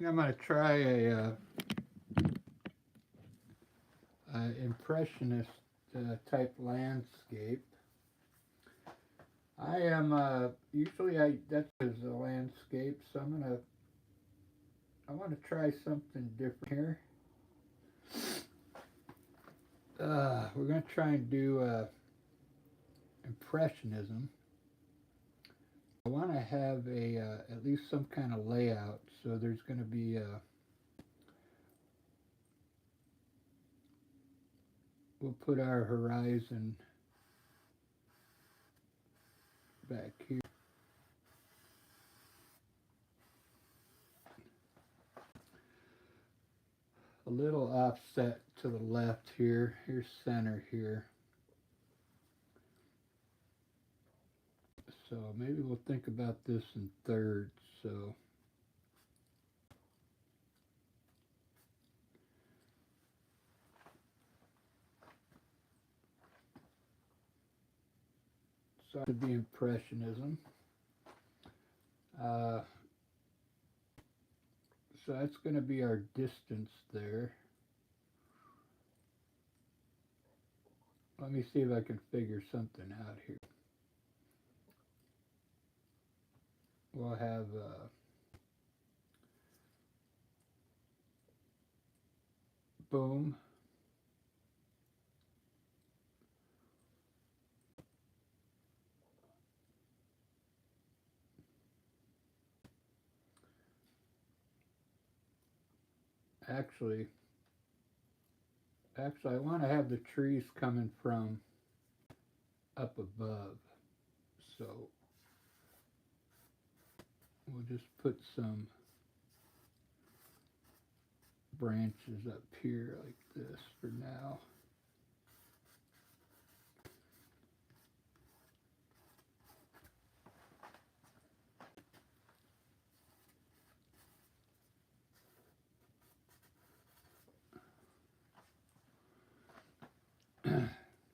I'm going to try a impressionist type landscape. I am usually that's a landscape, so I want to try something different here. We're going to try and do impressionism. I want to have a at least some kind of layout. So there's going to be we'll put our horizon back here. A little offset to the left here. Here's center here. So maybe we'll think about this in thirds. So to be impressionism. Uh, so that's going to be our distance there. Let me see if I can figure something out here. We'll have boom. Actually, I want to have the trees coming from up above. So we'll just put some branches up here like this for now.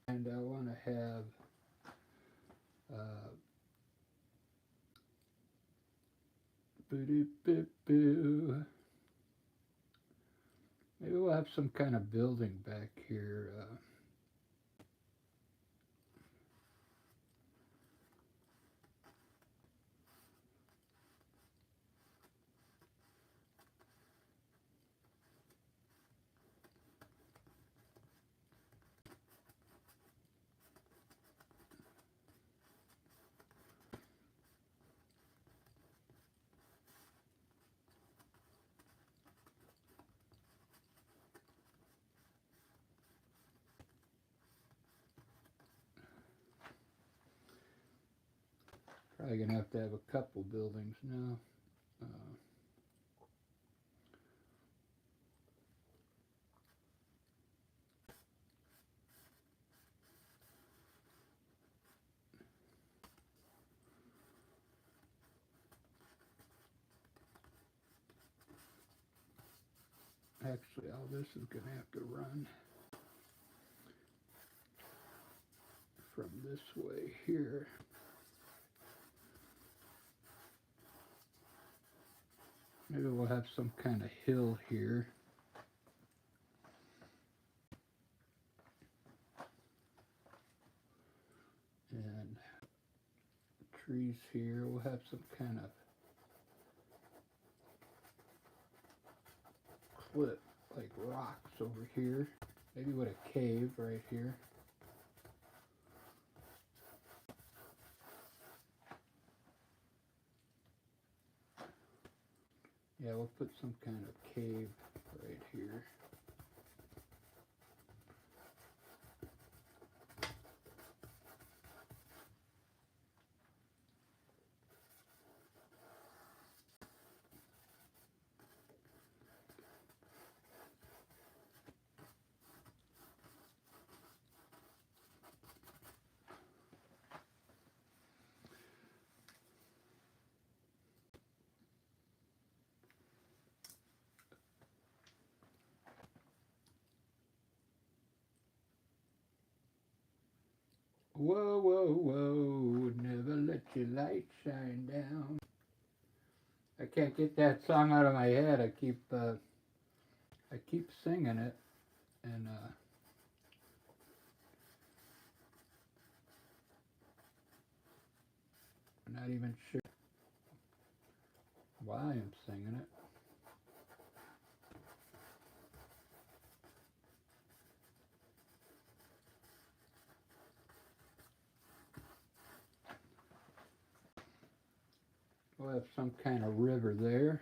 And I want to have maybe we'll have some kind of building back here. Probably gonna have to have a couple buildings now. Actually, all this is gonna have to run from this way here. Maybe we'll have some kind of hill here. And trees here. We'll have some kind of cliff, like rocks over here. Maybe with a cave right here. Yeah, we'll put some kind of cave right here. Whoa, whoa, whoa, never let your light shine down. I can't get that song out of my head. I keep singing it, and I'm not even sure why I'm singing it. We'll have some kind of river there.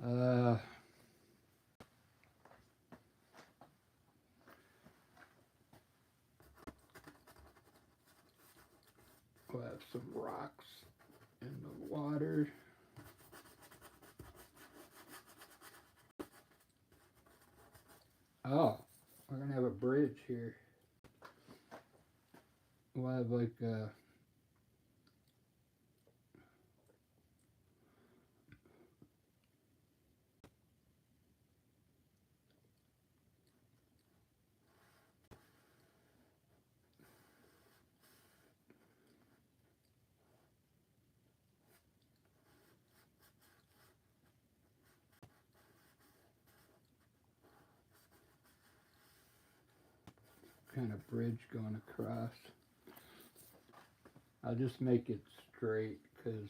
Uh, we'll have some rocks in the water. Oh, we're gonna have a bridge here. We'll have like a kind of bridge going across. I'll just make it straight because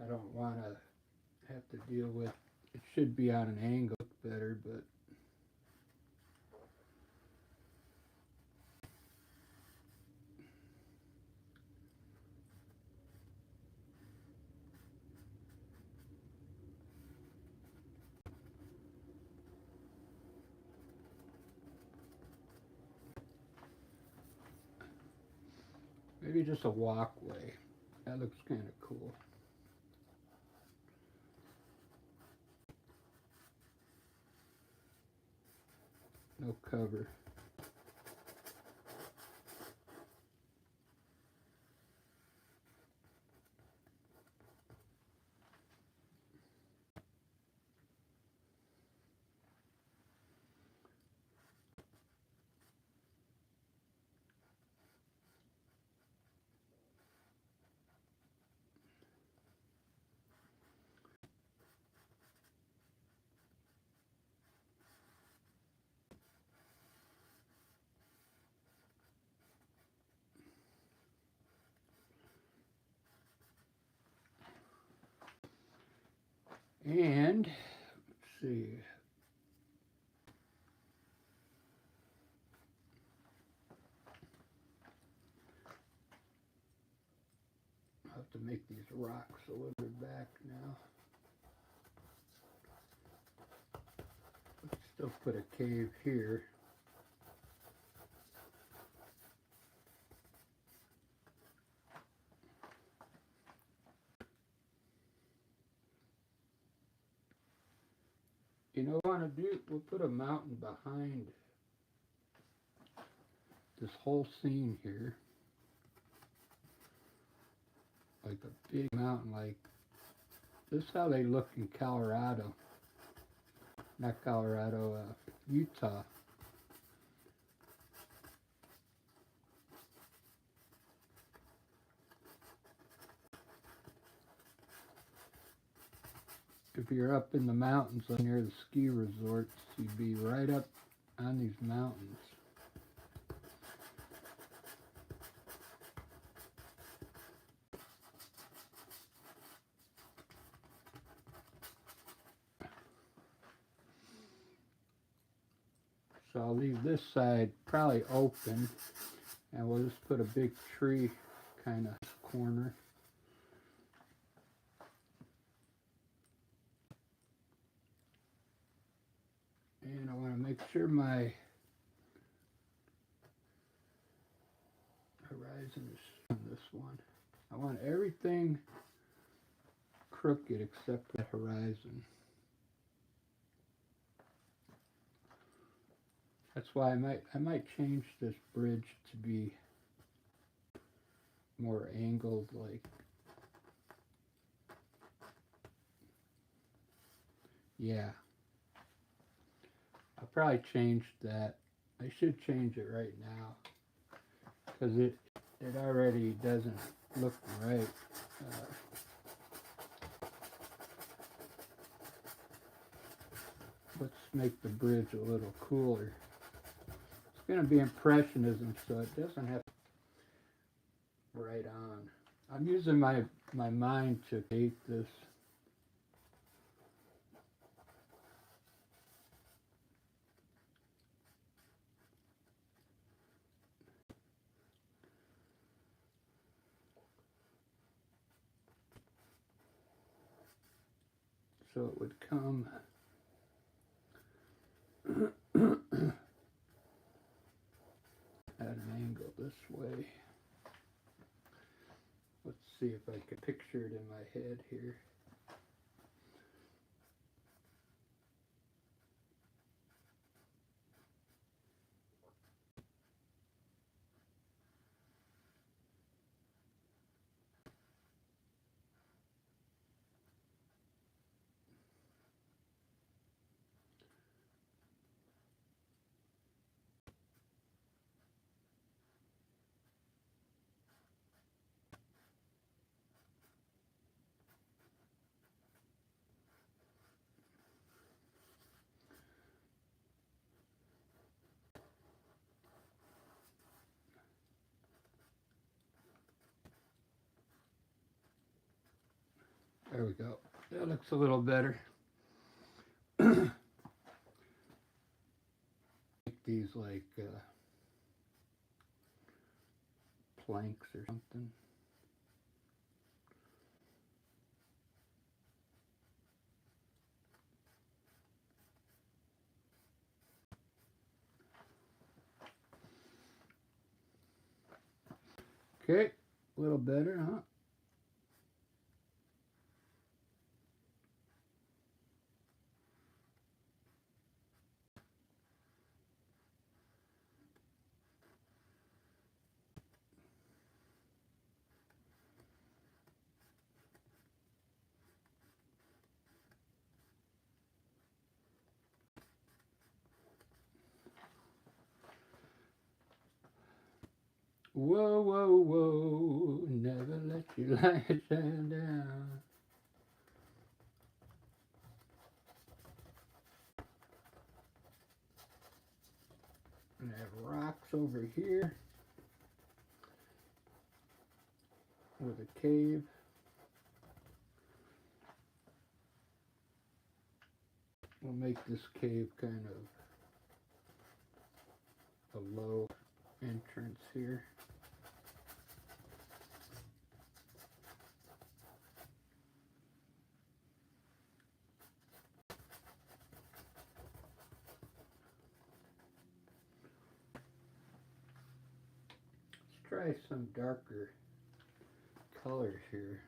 I don't want to have to deal with. It should be on an angle better, but maybe just a walkway. That looks kind of cool. No cover. And let's see. I'll have to make these rocks a little bit back now. Let's still put a cave here. You know what I want to do? We'll put a mountain behind this whole scene here. Like a big mountain, like this is how they look in Colorado. Not Colorado, Utah. If you're up in the mountains near the ski resorts, you'd be right up on these mountains. So I'll leave this side probably open, and we'll just put a big tree kind of corner. And I want to make sure my one. I want everything crooked except the horizon. That's why I might change this bridge to be more angled, like, yeah. I'll probably change that. I should change it right now because it already doesn't look right. Let's make the bridge a little cooler. It's going to be Impressionism, so it doesn't have right on. I'm using my mind to create this. So it would come at an angle this way. Let's see if I can picture it in my head here. There we go. That looks a little better. Make these like planks or something. Okay, a little better, huh? Whoa, whoa, whoa, never let your light shine down. And I have rocks over here with a cave. We'll make this cave kind of a low entrance here. Let's try some darker colors here.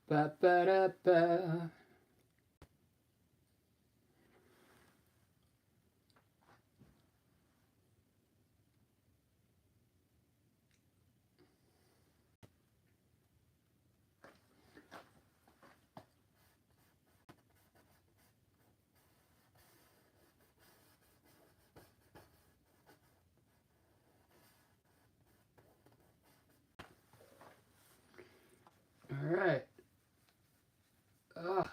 Ba ba da ba. All right. Ah.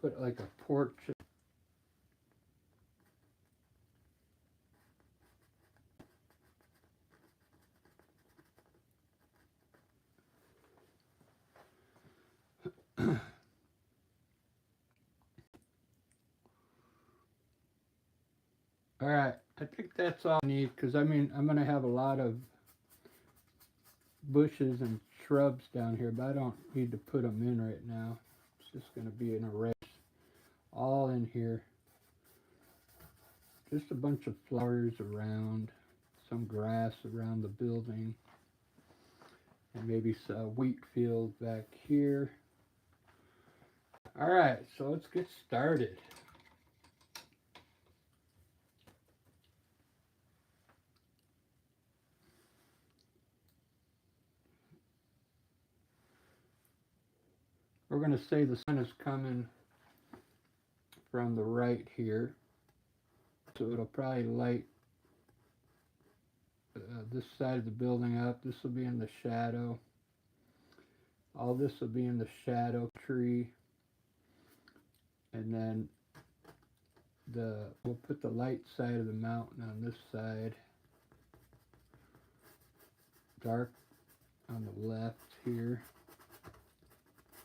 Put like a porch. All right, I think that's all I need because I mean I'm gonna have a lot of bushes and shrubs down here, but I don't need to put them in right now. It's just gonna be an array all in here. Just a bunch of flowers around, some grass around the building, and maybe some wheat field back here. All right, so let's get started. We're going to say the sun is coming from the right here, so it'll probably light this side of the building up. This will be in the shadow. All this will be in the shadow tree, and then we'll put the light side of the mountain on this side, dark on the left here.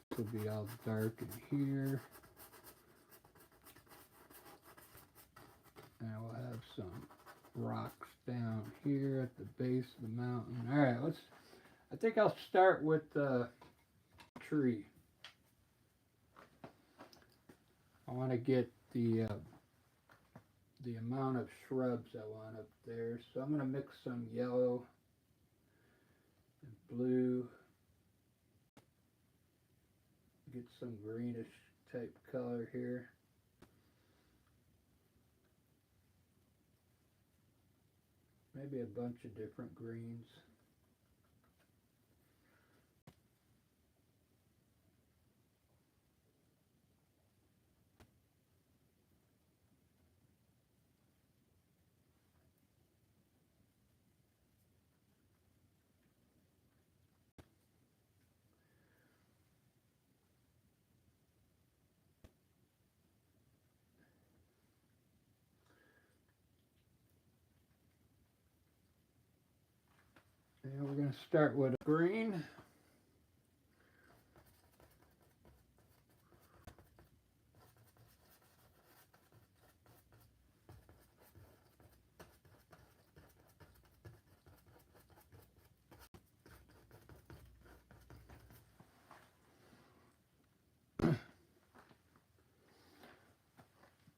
This will be all dark in here, and we'll have some rocks down here at the base of the mountain. All right, I think I'll start with the tree. I want to get the amount of shrubs I want up there. So I'm going to mix some yellow and blue. Get some greenish type color here. Maybe a bunch of different greens. And we're going to start with green.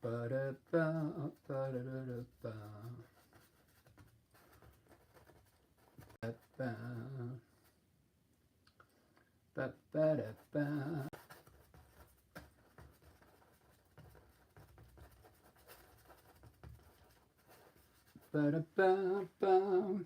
Ba-da-ba, ba-da-da-da-ba. Ba-ba. Ba-ba-da-ba. Ba-da-ba-ba.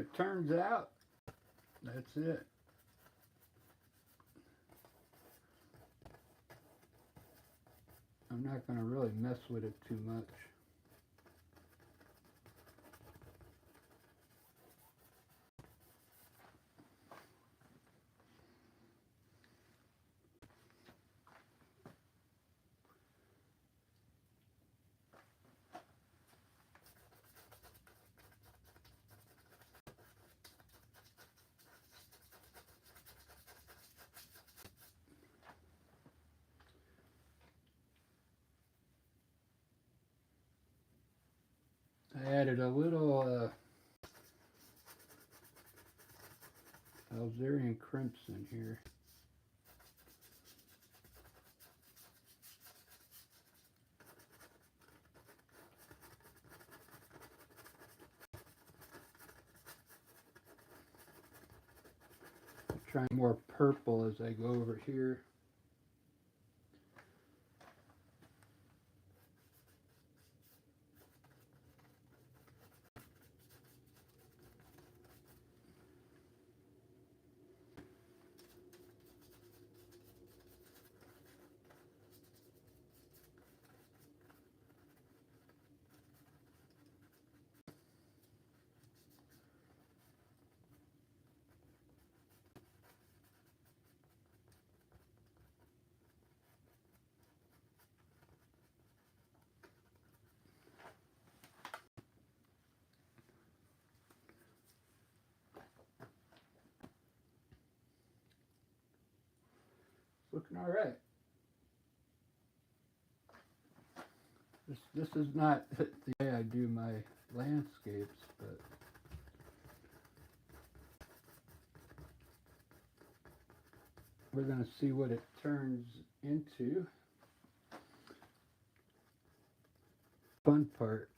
it turns out. That's it. I'm not going to really mess with it too much. I added a little Alzerian crimson here. I'll try more purple as I go over here. Looking all right. This is not the way I do my landscapes, but we're going to see what it turns into. Fun part.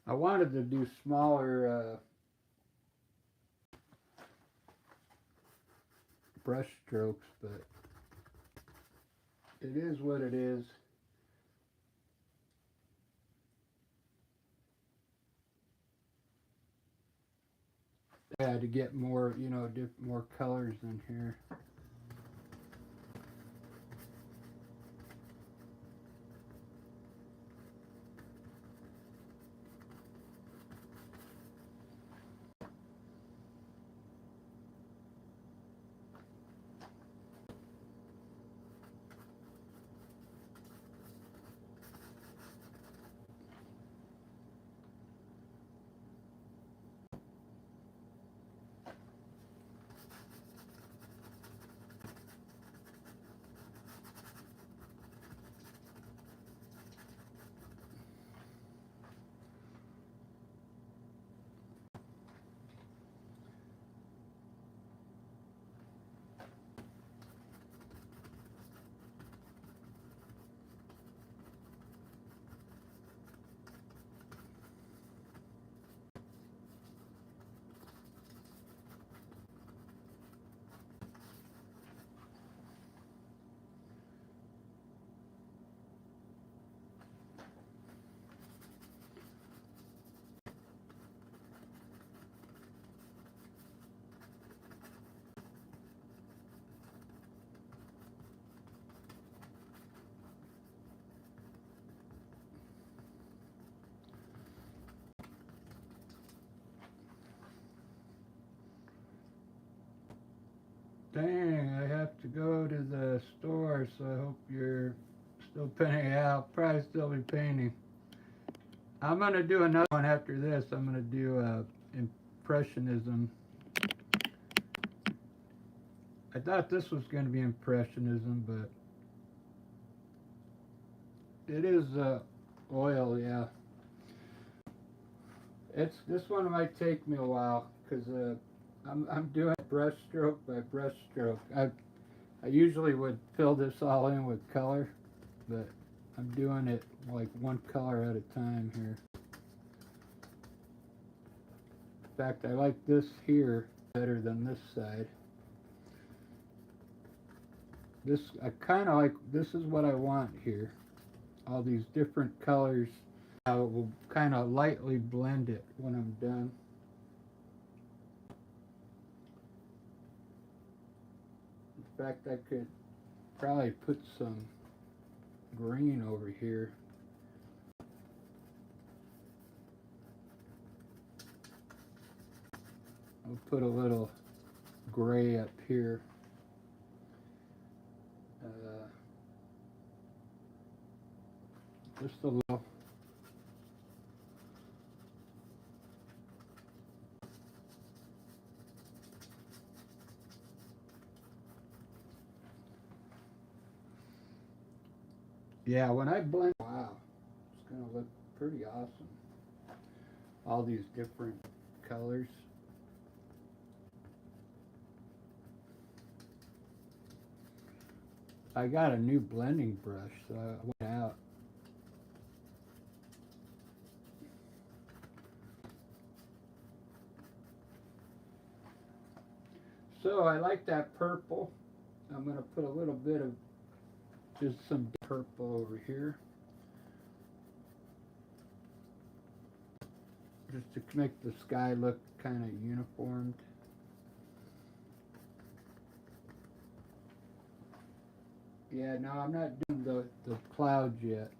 I wanted to do smaller brush strokes, but it is what it is. I had to get more, more colors in here. Dang, I have to go to the store, so I hope you're still painting. Yeah, I'll probably still be painting. I'm going to do another one after this. I'm going to do Impressionism. I thought this was going to be Impressionism, but it is oil, yeah. This one might take me a while because I'm doing brush stroke by brush stroke. I usually would fill this all in with color, but I'm doing it like one color at a time here. In fact, I like this here better than this side. This, I kind of like, this is what I want here. All these different colors. I will kind of lightly blend it when I'm done. In fact, I could probably put some green over here. I'll put a little gray up here. Just a little. Yeah, when I blend, wow, it's going to look pretty awesome. All these different colors. I got a new blending brush, so I went out. So I like that purple. I'm going to put a little bit of just some purple over here. Just to make the sky look kind of uniformed. Yeah, no, I'm not doing the clouds yet.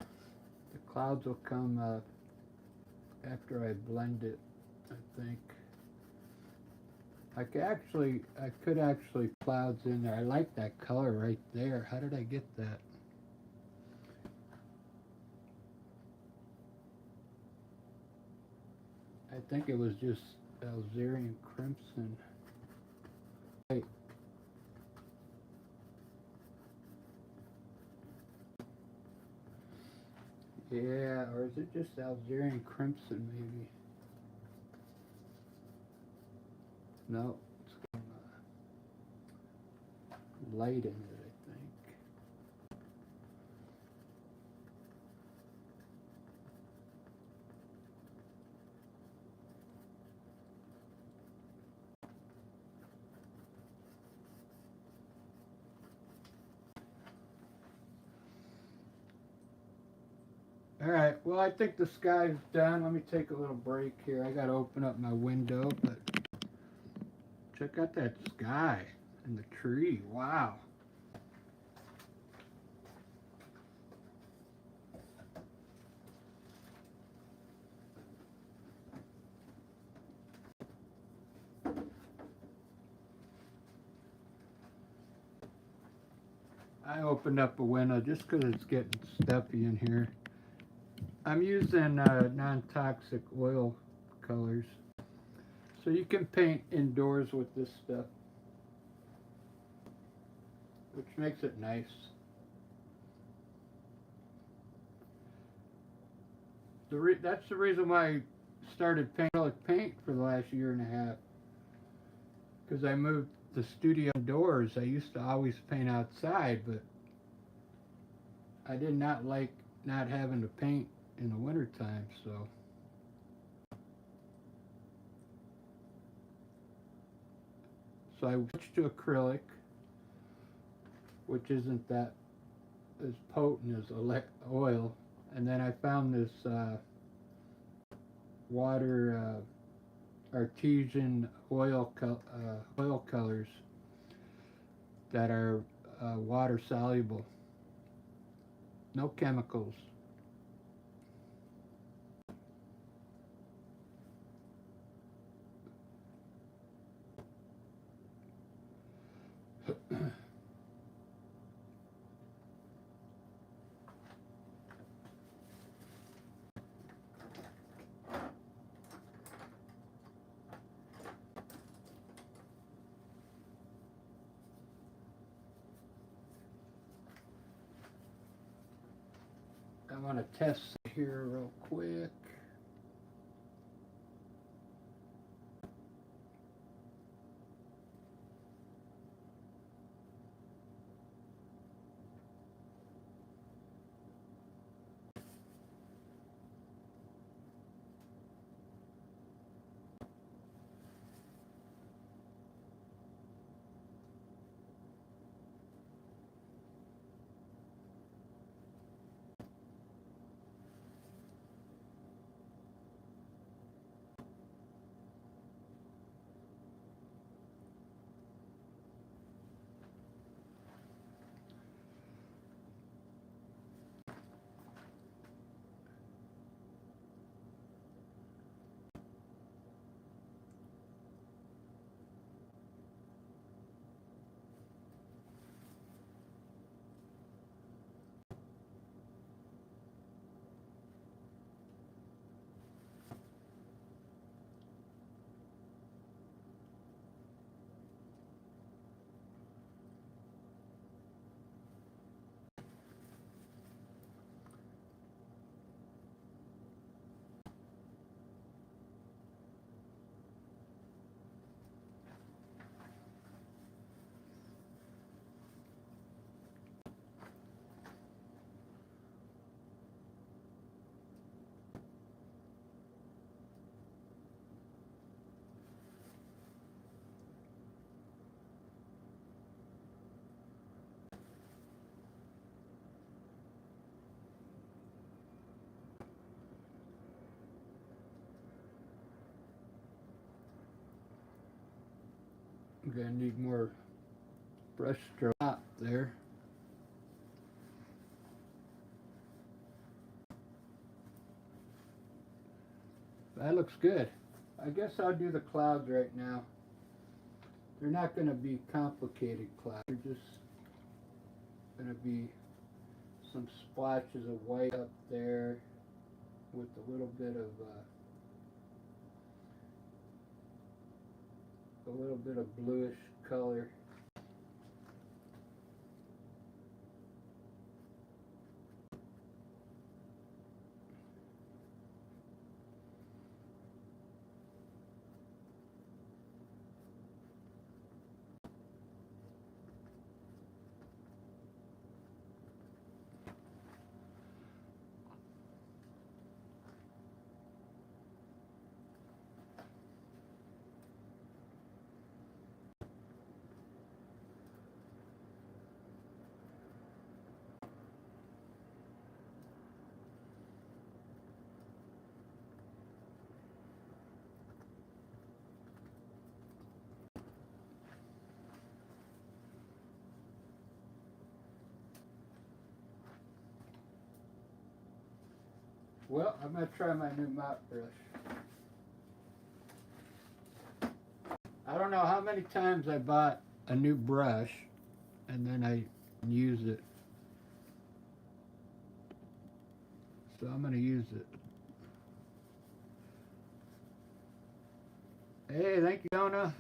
The clouds will come after I blend it, I think. I could actually clouds in there. I like that color right there. How did I get that? I think it was just Algerian crimson. Hey. Yeah, or is it just Algerian crimson maybe? No, it's got light in it, I think. All right, well, I think the sky's done. Let me take a little break here. I got to open up my window, but check out that sky and the tree. Wow. I opened up a window just because it's getting stuffy in here. I'm using non-toxic oil colors. So you can paint indoors with this stuff, which makes it nice. That's the reason why I started painting acrylic paint for the last year and a half. Because I moved the studio indoors. I used to always paint outside, but I did not like not having to paint in the wintertime, so. So I switched to acrylic, which isn't that as potent as oil. And then I found this water artesian oil colors that are water soluble. No chemicals. I want to test here real quick. I'm gonna need more brush stroke up there. That looks good. I guess I'll do the clouds right now. They're not going to be complicated clouds. They're just going to be some splotches of white up there with a little bit of bluish color. Well, I'm going to try my new mop brush. I don't know how many times I bought a new brush and then I use it. So I'm going to use it. Hey, thank you, Donna.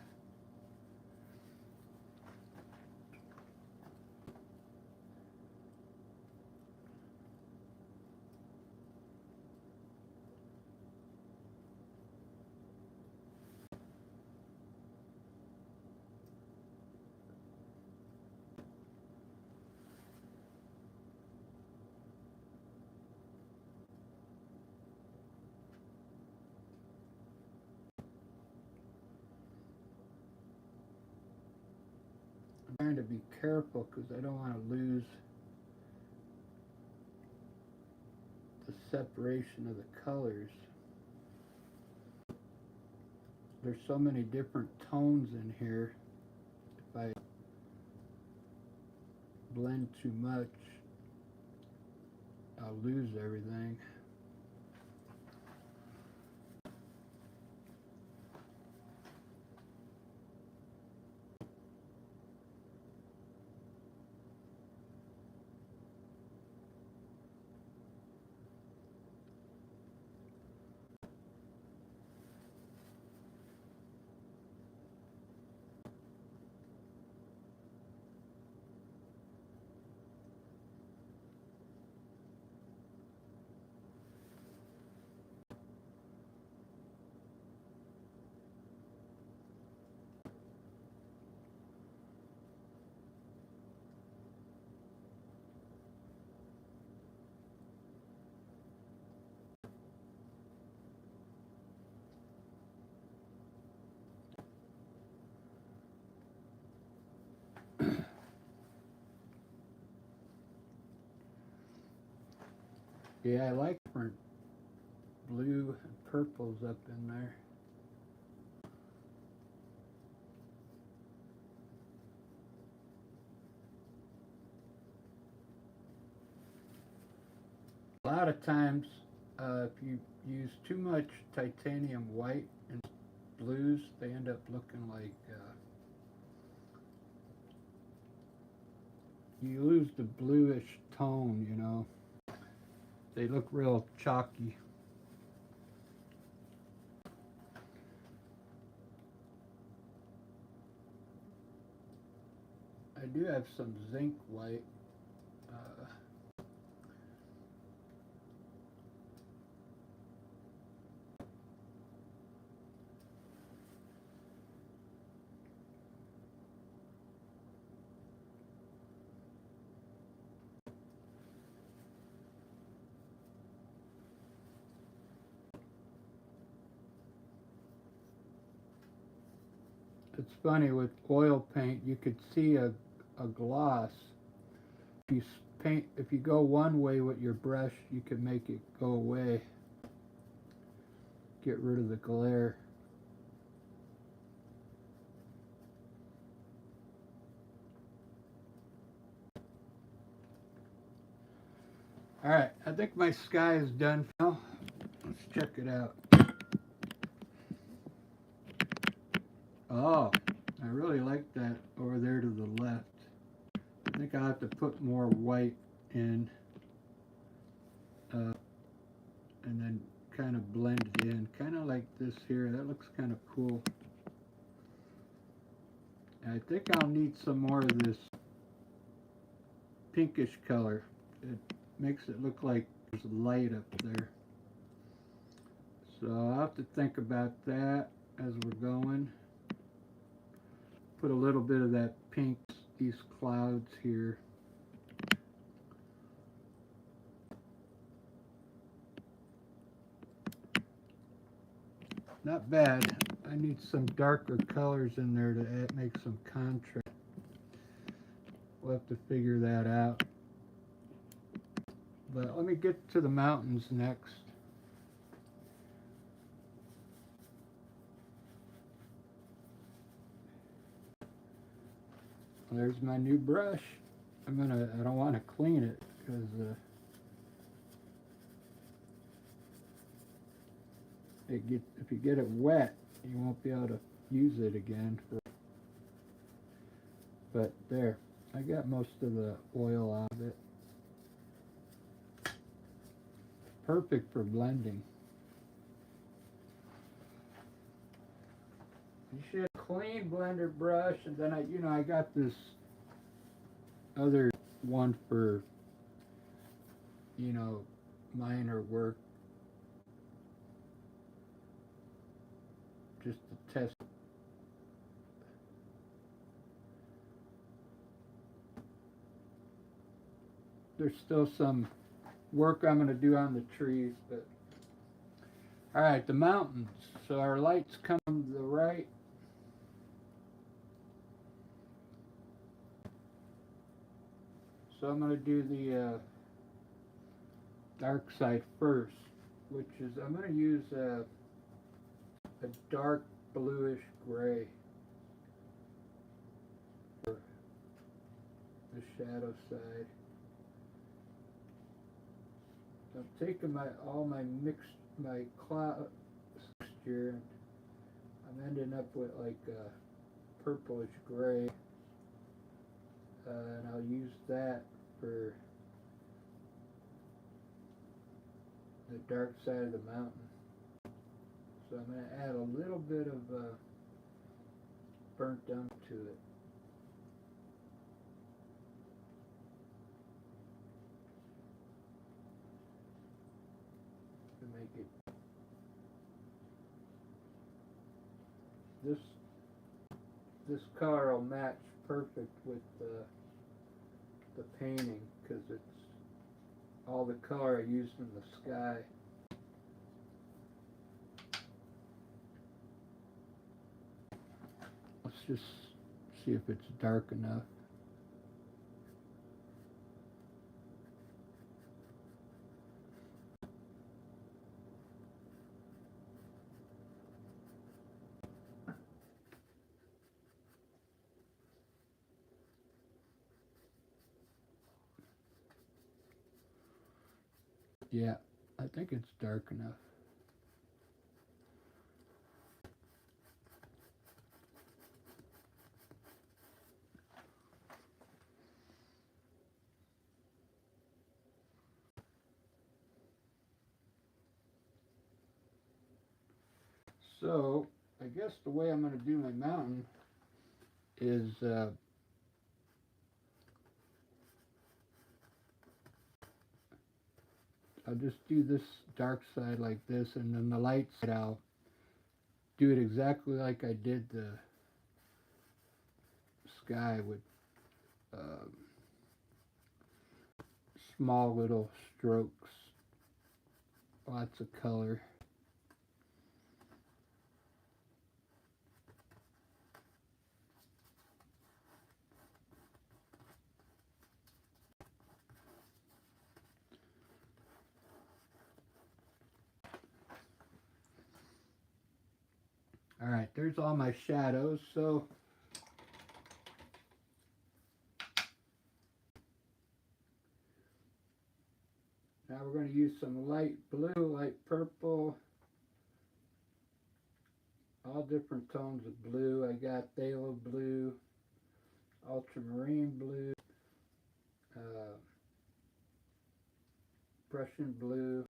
I'm trying to be careful because I don't want to lose the separation of the colors. There's so many different tones in here. If I blend too much, I'll lose everything. Yeah, I like different blue and purples up in there. A lot of times, if you use too much titanium white and blues, they end up looking like you lose the bluish tone, you know. They look real chalky. I do have some zinc white. It's funny, with oil paint, you could see a gloss. If you go one way with your brush, you can make it go away. Get rid of the glare. Alright, I think my sky is done now. Let's check it out. Oh, I really like that over there to the left. I think I'll have to put more white in and then kind of blend it in. Kind of like this here. That looks kind of cool. And I think I'll need some more of this pinkish color. It makes it look like there's light up there. So I'll have to think about that as we're going. Put a little bit of that pink, these clouds here. Not bad. I need some darker colors in there to make some contrast. We'll have to figure that out. But let me get to the mountains next. There's my new brush. I don't want to clean it because if you get it wet, you won't be able to use it again. But there, I got most of the oil out of it. Perfect for blending. You should have a clean blender brush, and then I got this other one for minor work, just to test. There's still some work I'm going to do on the trees, but all right, the mountains. So our lights come to the right. So I'm going to do the dark side first, which is I'm going to use a dark bluish gray for the shadow side. So I'm taking my cloud mixture, and I'm ending up with like a purplish gray. And I'll use that for the dark side of the mountain. So I'm going to add a little bit of burnt umber to it. To make it this color will match perfect with the painting, because it's all the color I used in the sky. Let's just see if it's dark enough. Yeah, I think it's dark enough. So, I guess the way I'm going to do my mountain is I'll just do this dark side like this, and then the light side I'll do it exactly like I did the sky, with small little strokes, lots of color. All right, there's all my shadows. So going to use some light blue, light purple, all different tones of blue. I got phthalo blue, ultramarine blue, Prussian blue,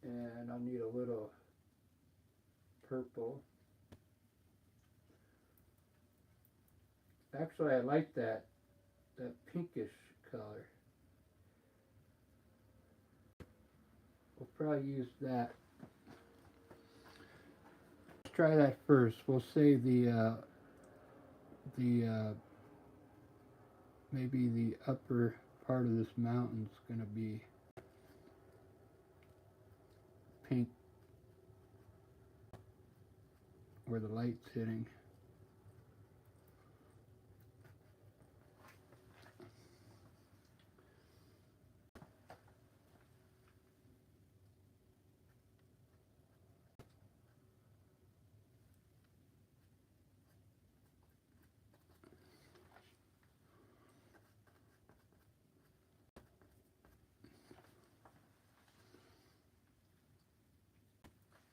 and I'll need a little purple. Actually, I like that pinkish color. We'll probably use that. Let's try that first. We'll say the maybe the upper part of this mountain's going to be pink where the light's hitting.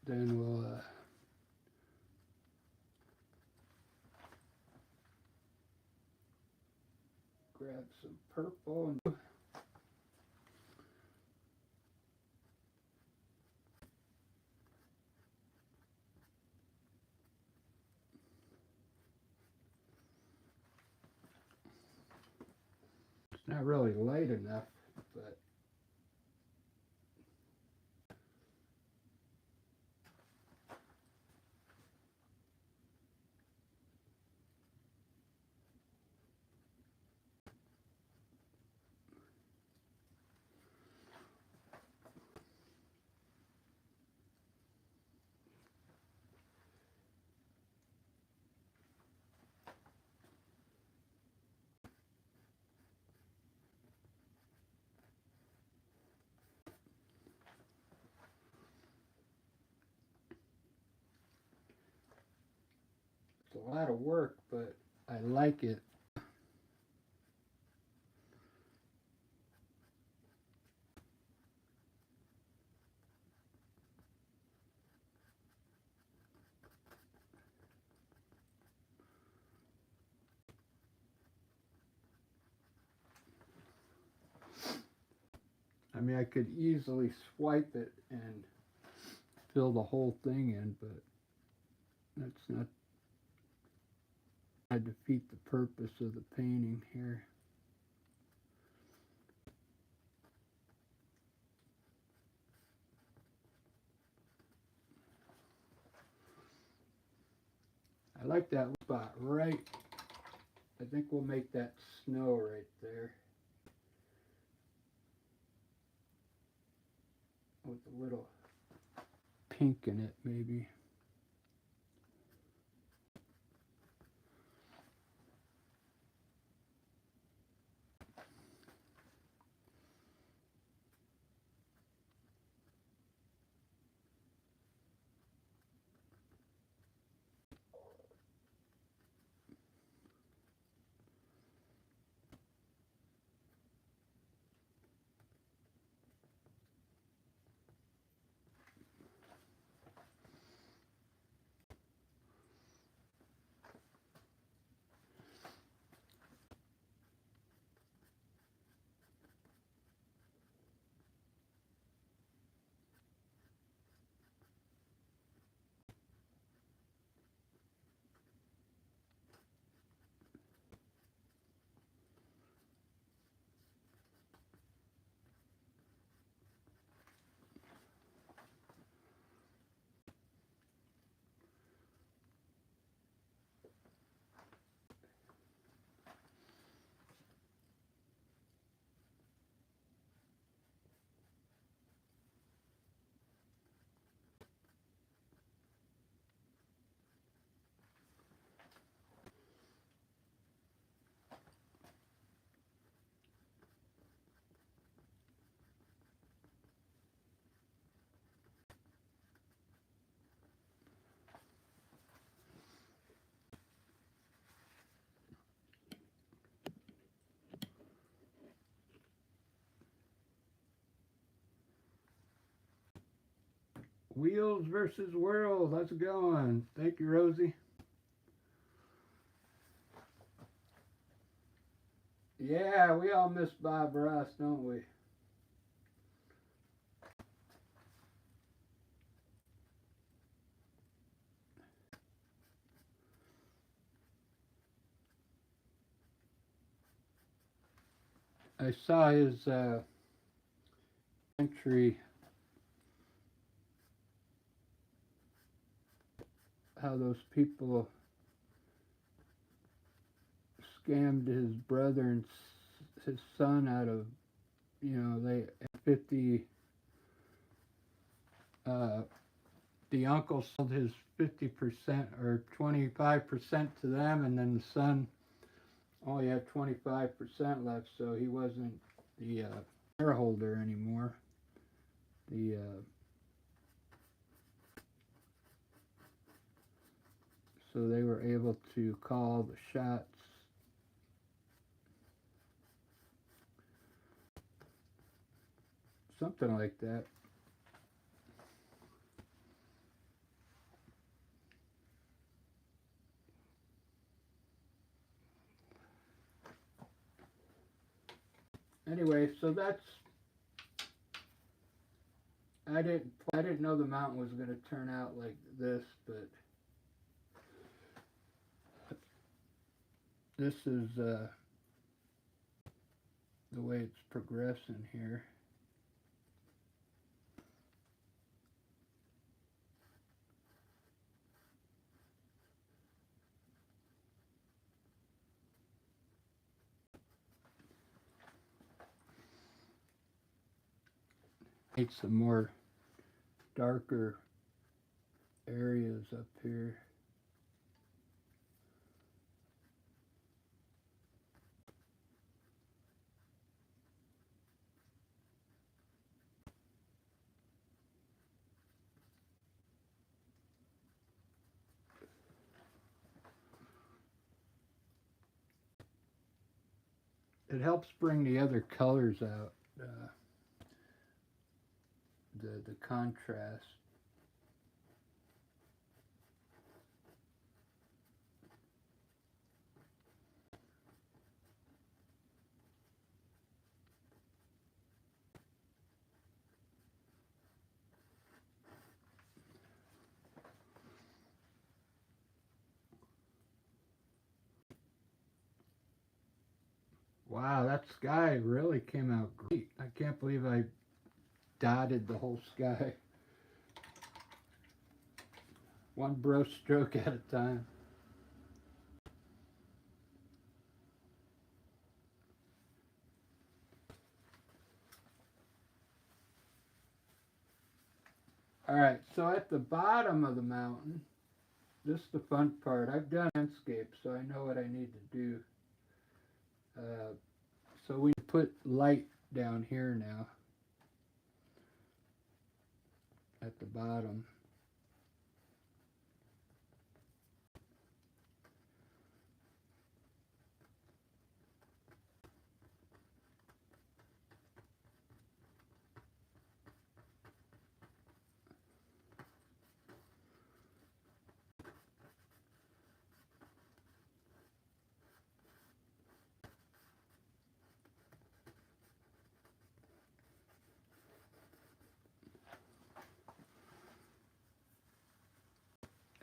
Then we'll grab some purple and it's not really light enough, but it's a lot of work, but I like it. I mean, I could easily swipe it and fill the whole thing in, but that's not. I defeat the purpose of the painting here. I like that spot right. I think we'll make that snow right there with a little pink in it, maybe. Wheels versus World. How's it going? Thank you, Rosie. Yeah, we all miss Bob Ross, don't we? I saw his entry, how those people scammed his brother and his son out of, they 50. Uh, the uncle sold his 50% or 25% to them, and then the son only had 25% left, so he wasn't the shareholder anymore. The So they were able to call the shots. Something like that. Anyway, so that's, I didn't know the mountain was going to turn out like this, but this is the way it's progressing here. Need some more darker areas up here. It helps bring the other colors out, the contrast. Wow, that sky really came out great. I can't believe I dotted the whole sky. One brush stroke at a time. Alright, so at the bottom of the mountain, this is the fun part. I've done landscape, so I know what I need to do. So we put light down here now at the bottom.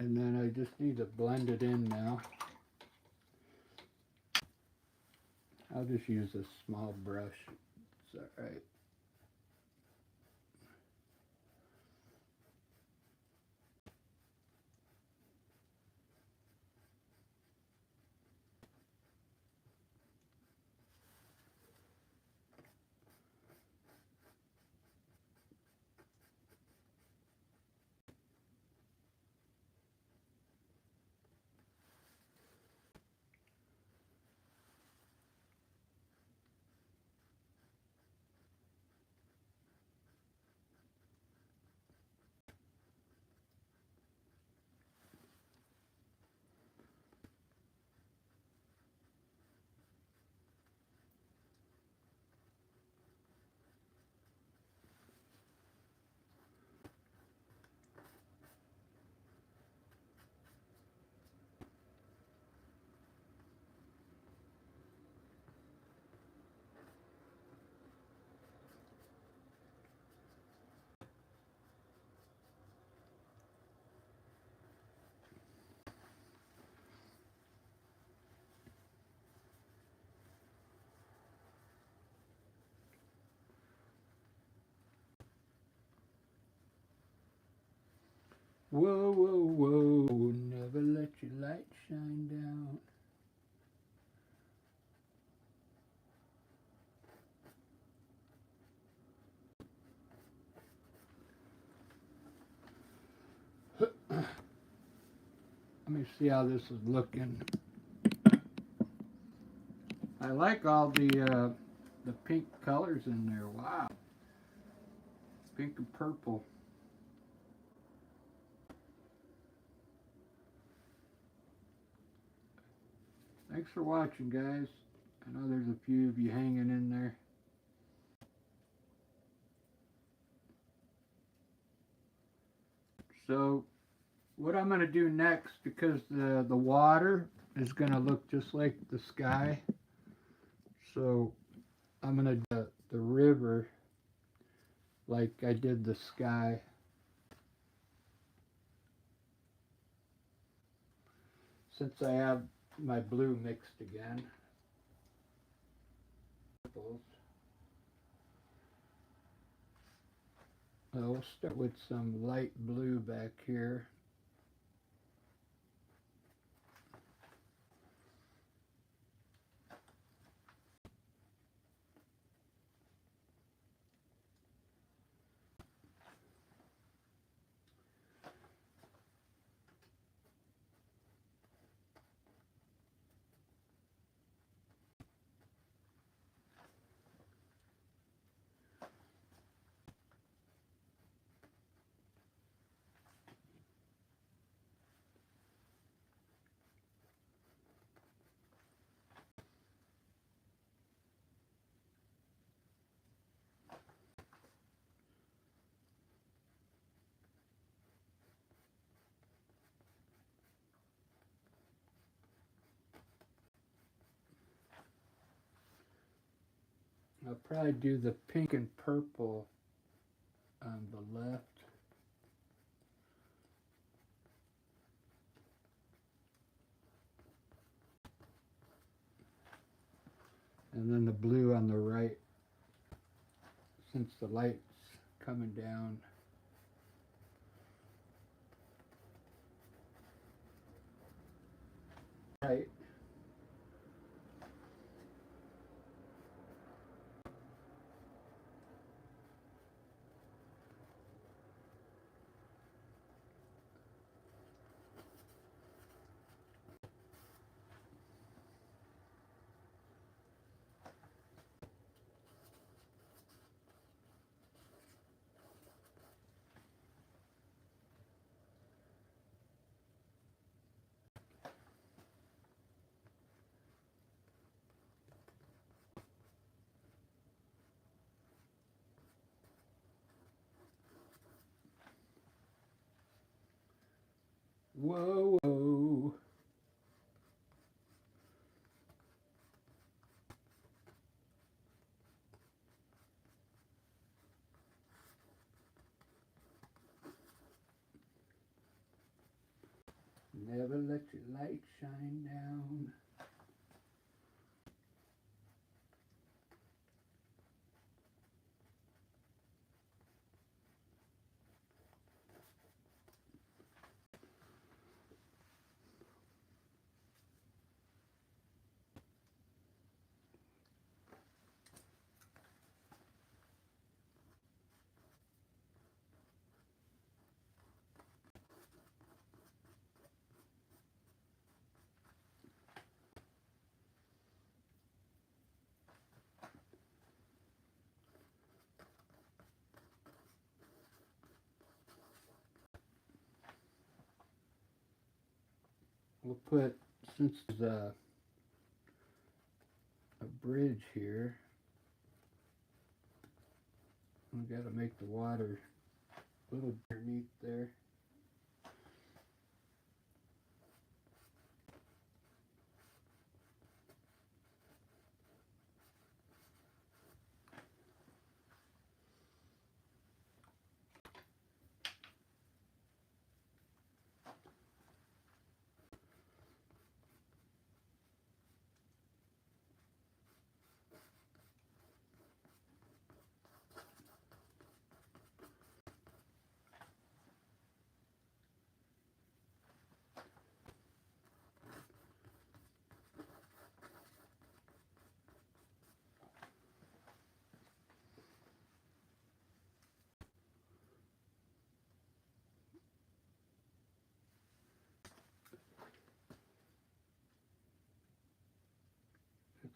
And then I just need to blend it in now. I'll just use a small brush. It's alright. Whoa, whoa, whoa, never let your light shine down. Let me see how this is looking. I like all the pink colors in there. Wow, pink and purple. Thanks for watching, guys. I know there's a few of you hanging in there. So what I'm going to do next, because the water is going to look just like the sky, so I'm going to do the river like I did the sky. Since I have my blue mixed again. We'll start with some light blue back here. I'll probably do the pink and purple on the left. And then the blue on the right, since the light's coming down. Right. Whoa, whoa. Never let your light shine down. We'll put, since there's a bridge here, we got to make the water a little underneath there.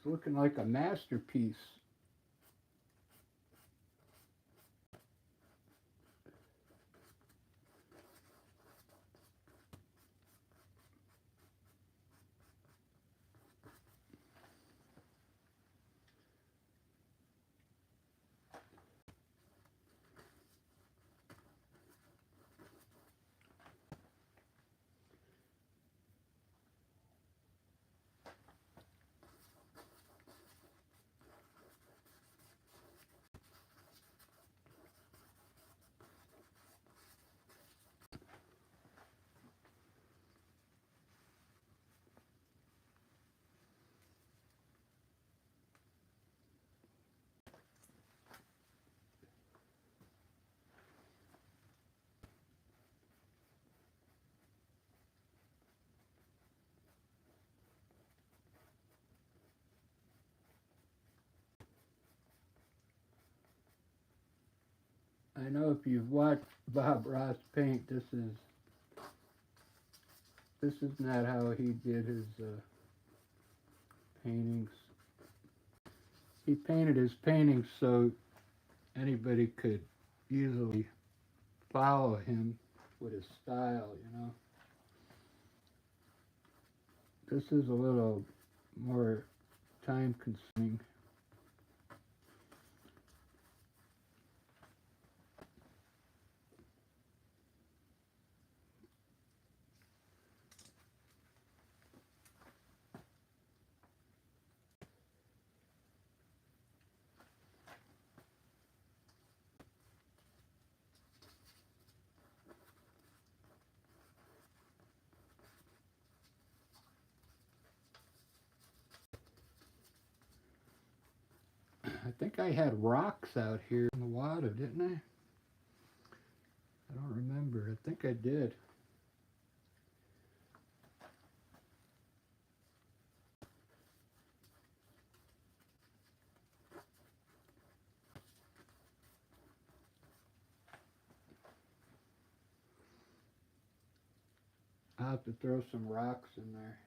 It's looking like a masterpiece. I know if you've watched Bob Ross paint, this is not how he did his paintings. He painted his paintings so anybody could easily follow him with his style, you know. This is a little more time consuming. I think I had rocks out here in the water, didn't I? I don't remember. I think I did. I'll have to throw some rocks in there.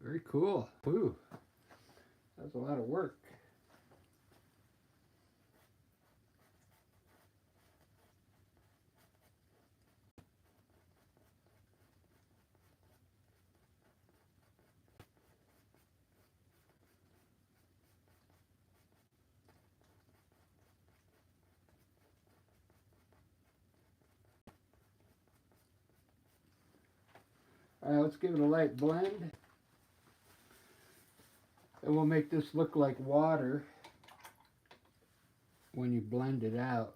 Very cool. Ooh, that's a lot of work. All right, let's give it a light blend. And we'll make this look like water when you blend it out.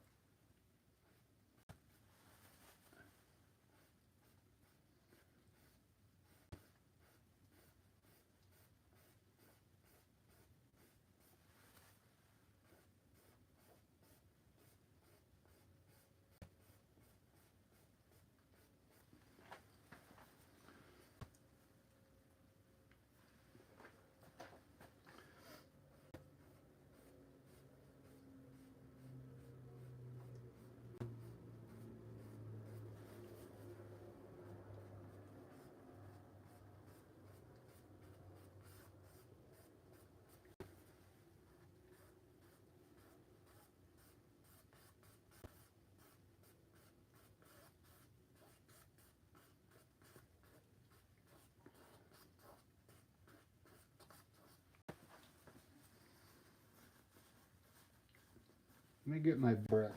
Let me get my brush.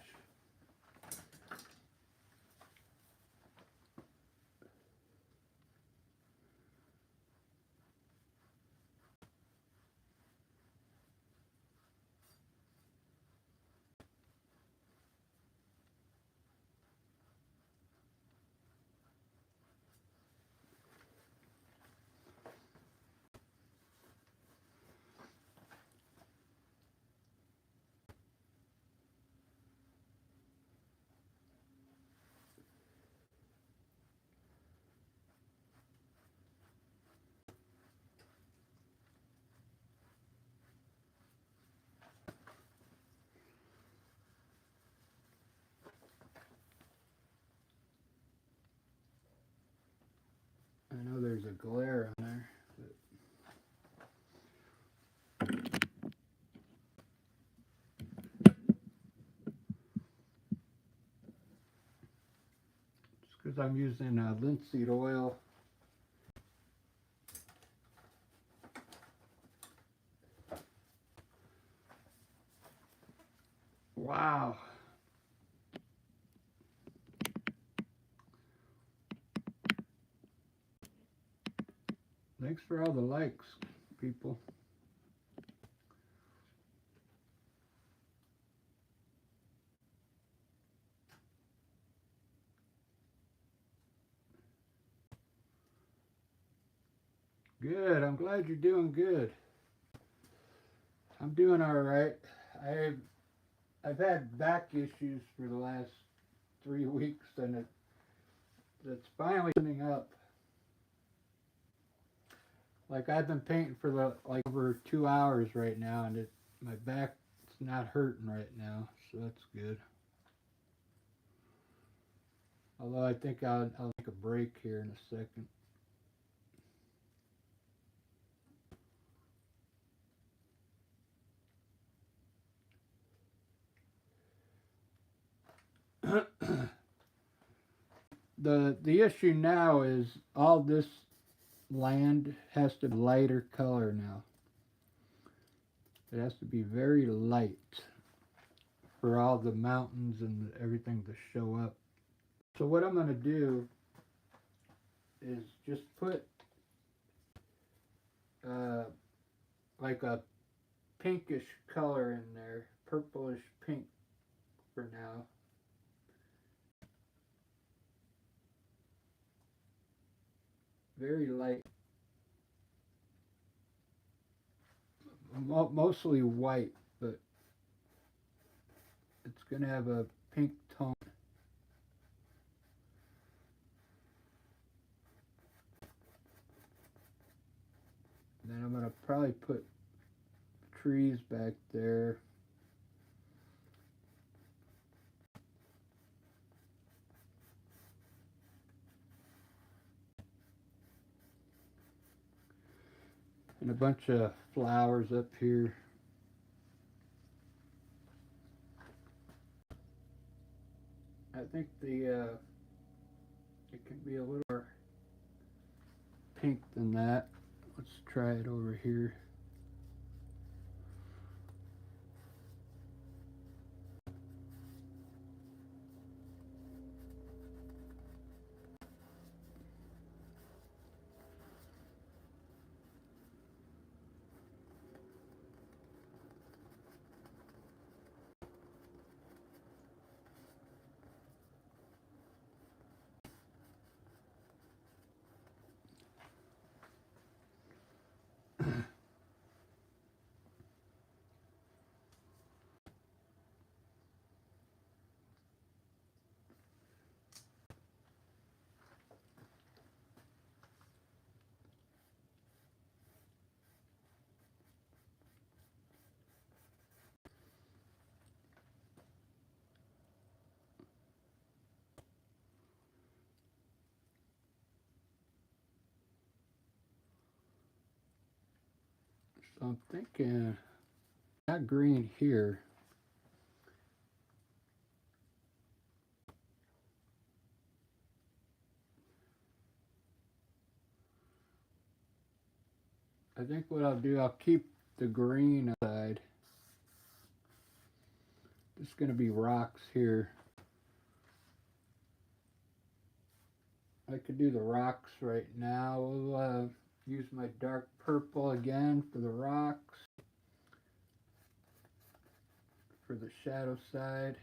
glare on there. It's because I'm using linseed oil. Wow. Thanks for all the likes, people. Good. I'm glad you're doing good. I'm doing all right. I've had back issues for the last 3 weeks, and it's finally coming up. Like I've been painting for over 2 hours right now, and my back's not hurting right now, so that's good. Although I think I'll take a break here in a second. The issue now is all this land has to be lighter color now. It has to be very light for all the mountains and everything to show up. So what I'm going to do is just put like a pinkish color in there, purplish pink for now. Very light. Mostly white, but it's going to have a pink tone. Then I'm going to probably put trees back there. And a bunch of flowers up here. I think it can be a little more pink than that. Let's try it over here. So I'm thinking, not green here. I think what I'll do, I'll keep the green aside. There's going to be rocks here. I could do the rocks right now. We'll use my dark purple again for the rocks. For the shadow side.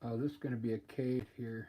Oh, this is going to be a cave here.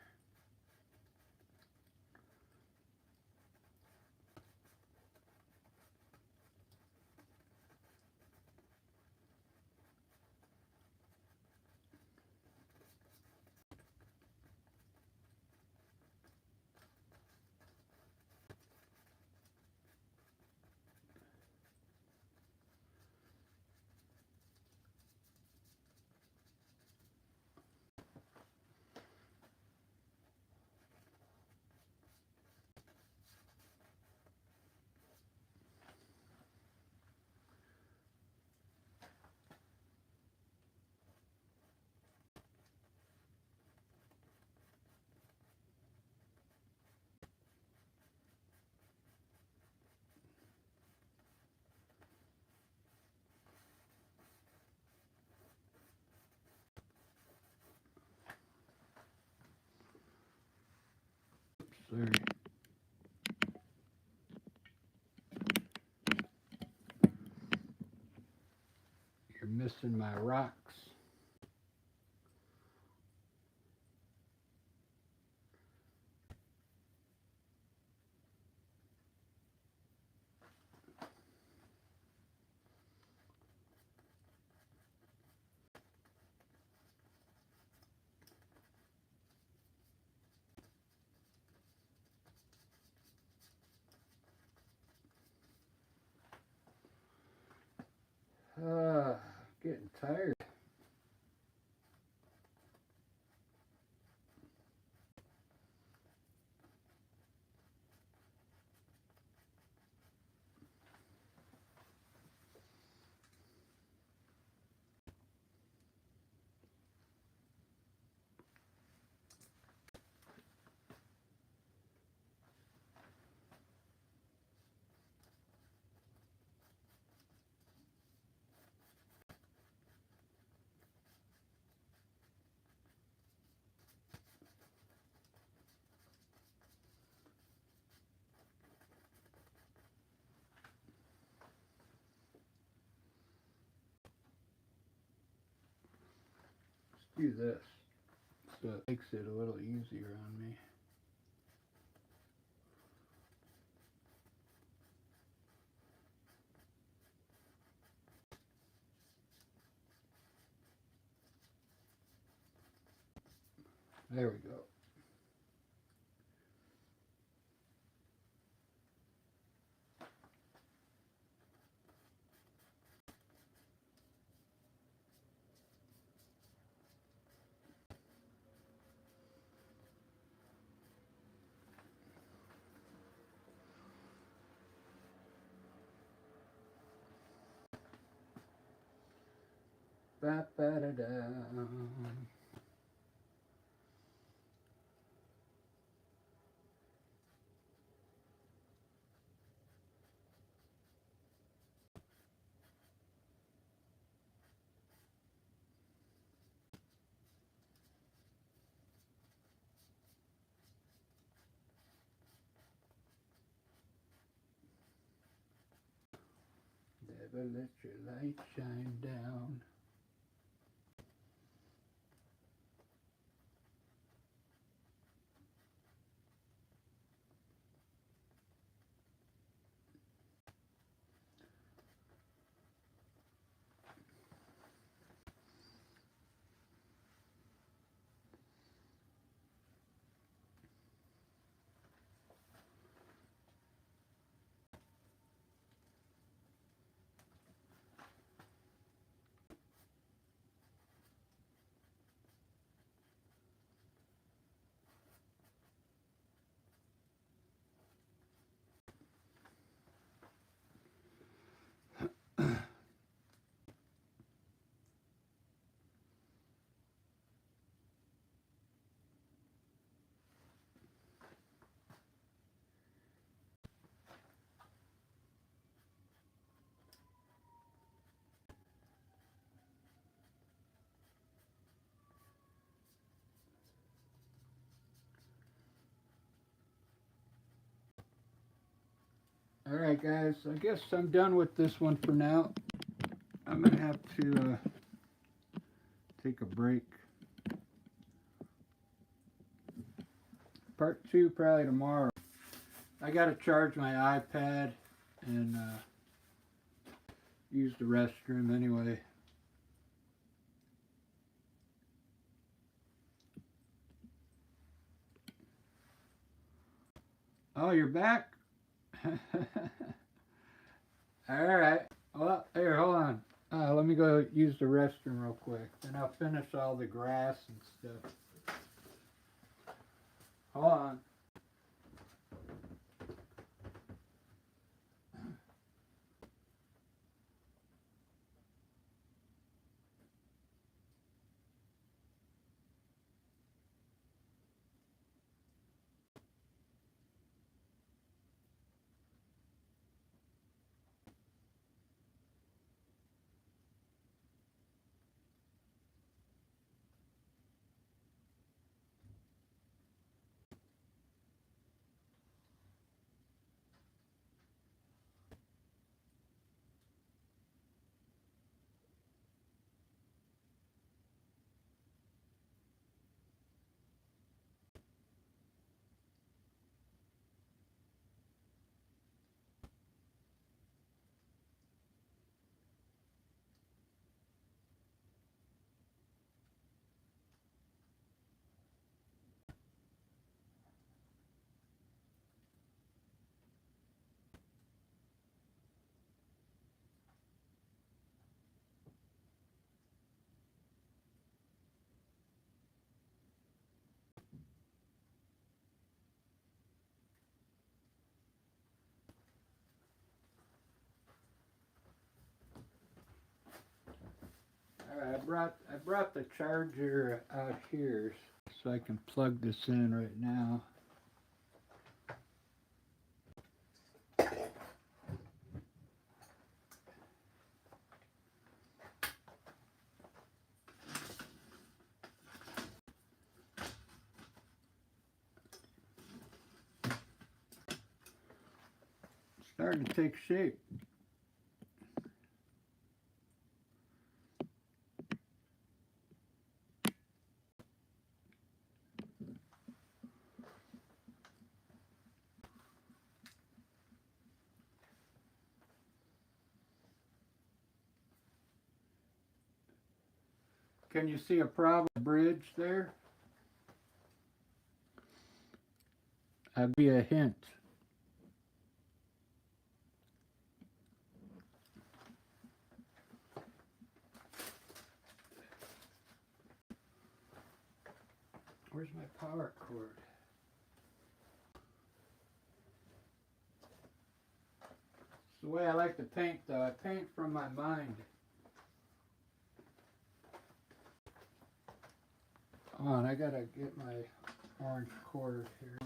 sorry. You're missing my rocks. Getting tired. Let's do this so it makes it a little easier on me. There we go. Ba ba da da. Never let your light shine down. Alright guys, I guess I'm done with this one for now. I'm going to have to take a break. Part 2 probably tomorrow. I got to charge my iPad and use the restroom anyway. Oh, you're back? Alright. Well, here, hold on. Let me go use the restroom real quick. Then I'll finish all the grass and stuff. Hold on. brought the charger out here so I can plug this in right now. It's starting to take shape. Can you see a problem bridge there? That'd be a hint. Where's my power cord? It's the way I like to paint, though. I paint from my mind. Hold on, I gotta get my orange cord here.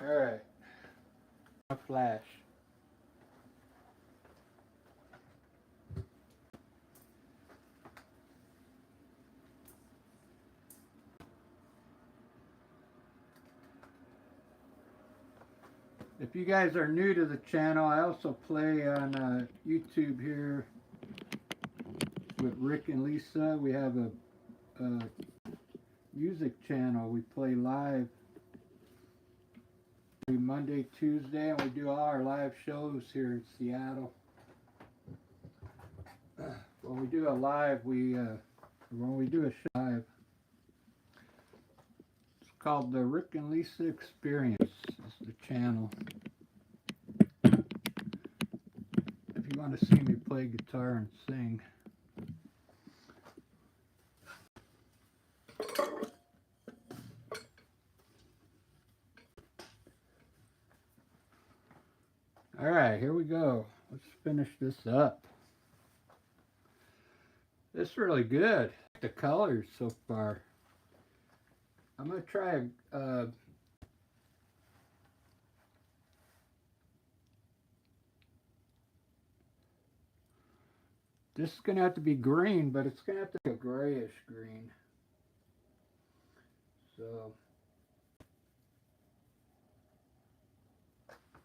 Alright. A flash. If you guys are new to the channel, I also play on YouTube here with Rick and Lisa. We have a music channel. We play live every Monday, Tuesday, and we do all our live shows here in Seattle. When we do a live, when we do a show live, it's called the Rick and Lisa Experience. It's the channel. If you want to see me play guitar and sing. Alright, here we go. Let's finish this up. It's really good. The colors so far. I'm going to try this is going to have to be green, but it's going to have to be a grayish green. So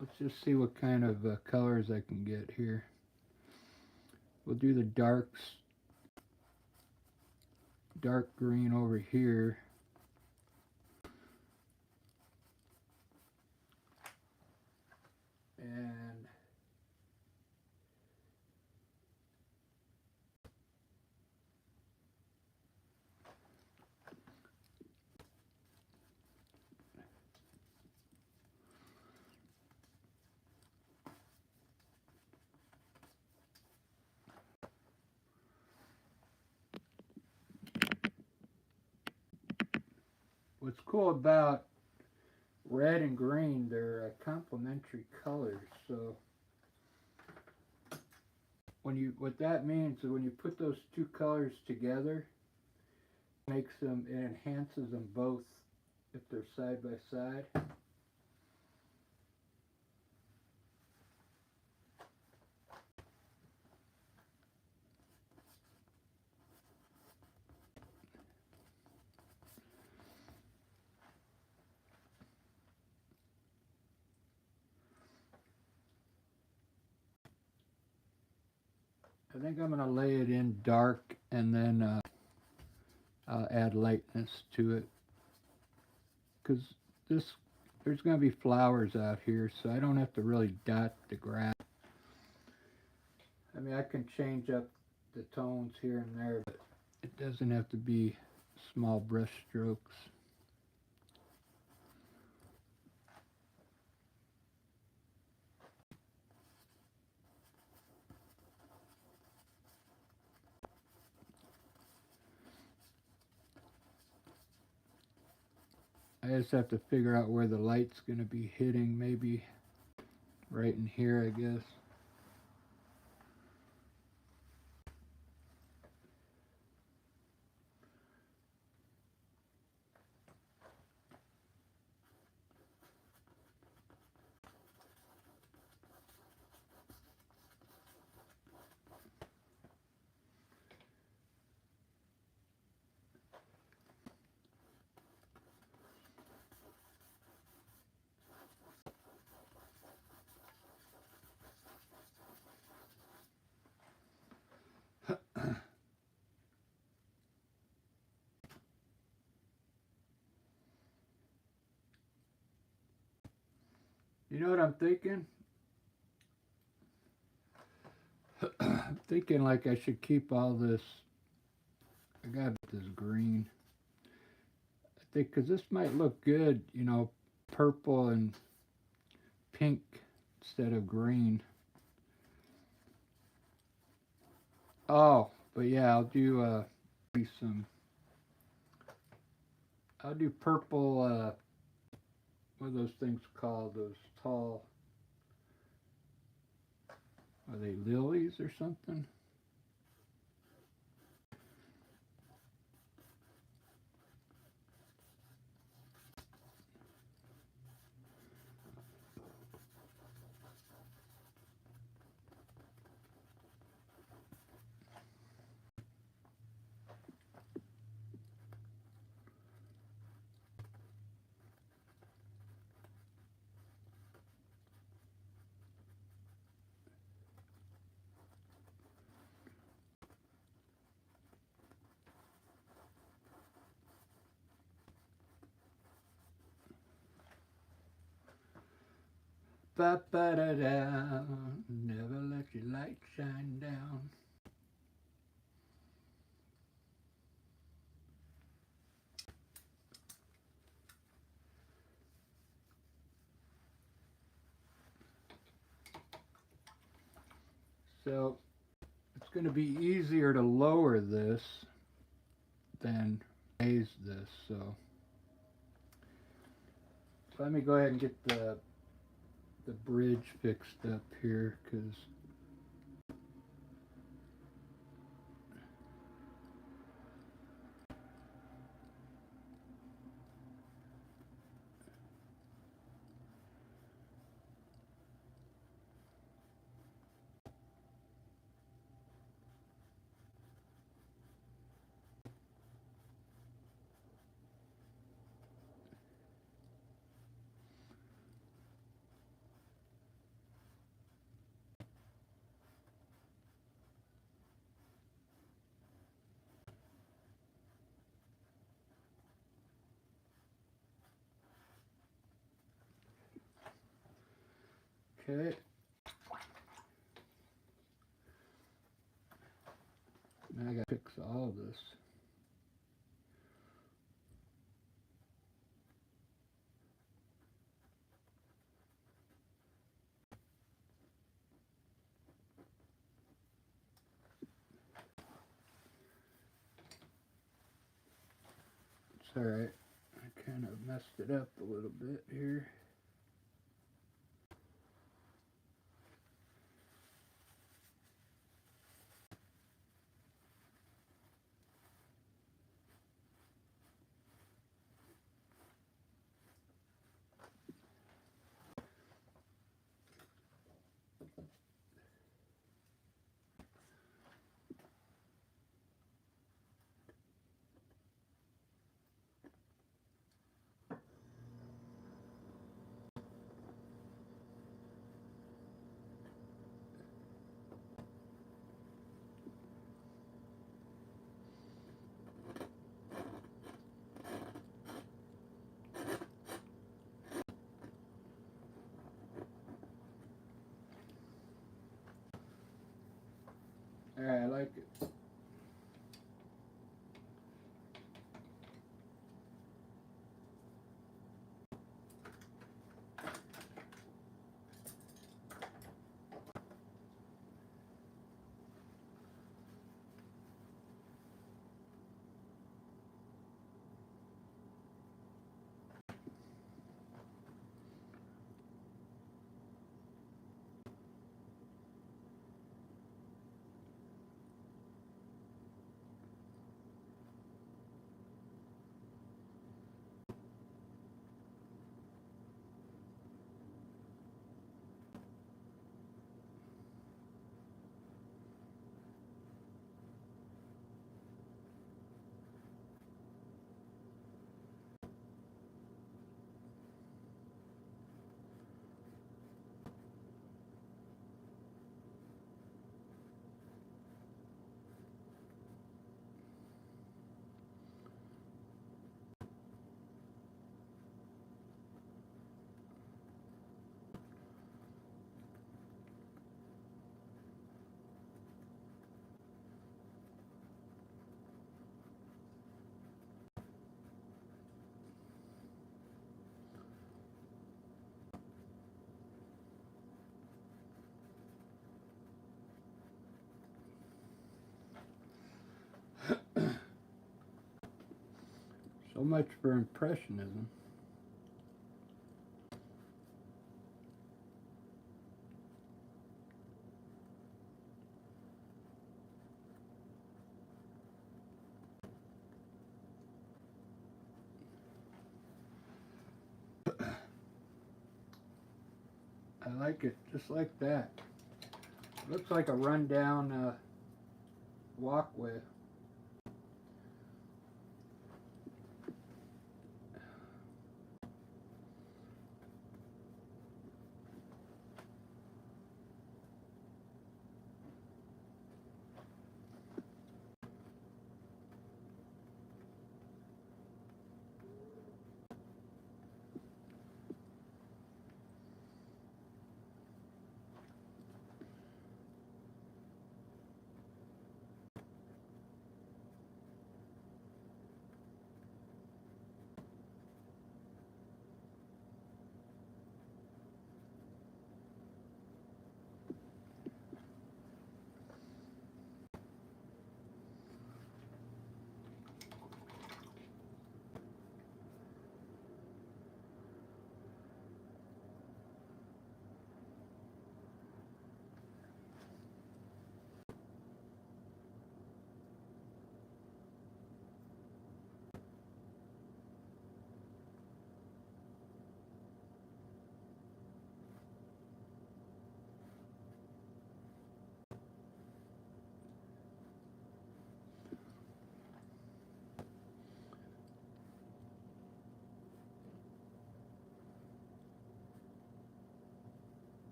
let's just see what kind of colors I can get here. We'll do the dark green over here. And what's cool about red and green, they're complementary colors. So what that means is when you put those two colors together, it enhances them both if they're side by side. I think I'm going to lay it in dark and then I'll add lightness to it. Because there's going to be flowers out here, so I don't have to really dot the grass. I mean, I can change up the tones here and there, but it doesn't have to be small brush strokes. I just have to figure out where the light's going to be hitting, maybe right in here, I guess. You know what I'm thinking? I'm thinking like I should keep all this. I got this green. I think because this might look good, you know, purple and pink instead of green. Oh, but yeah, I'll do some. I'll do purple. What are those things called? Those tall. Are they lilies or something? Ba ba da da. Never let your light shine down. So it's going to be easier to lower this than raise this. So let me go ahead and get the bridge fixed up here, because okay. Now I gotta fix all this. It's alright. I kind of messed it up a little bit here. like it. So much for Impressionism. I like it just like that. Looks like a rundown walkway.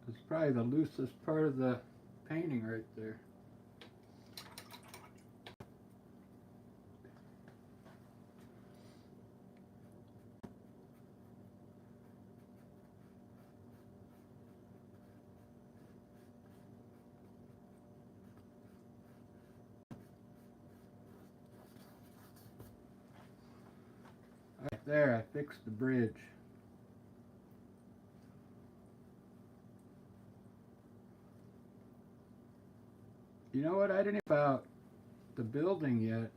It's probably the loosest part of the painting right there. Right there, I fixed the bridge. You know what? I didn't know about the building yet.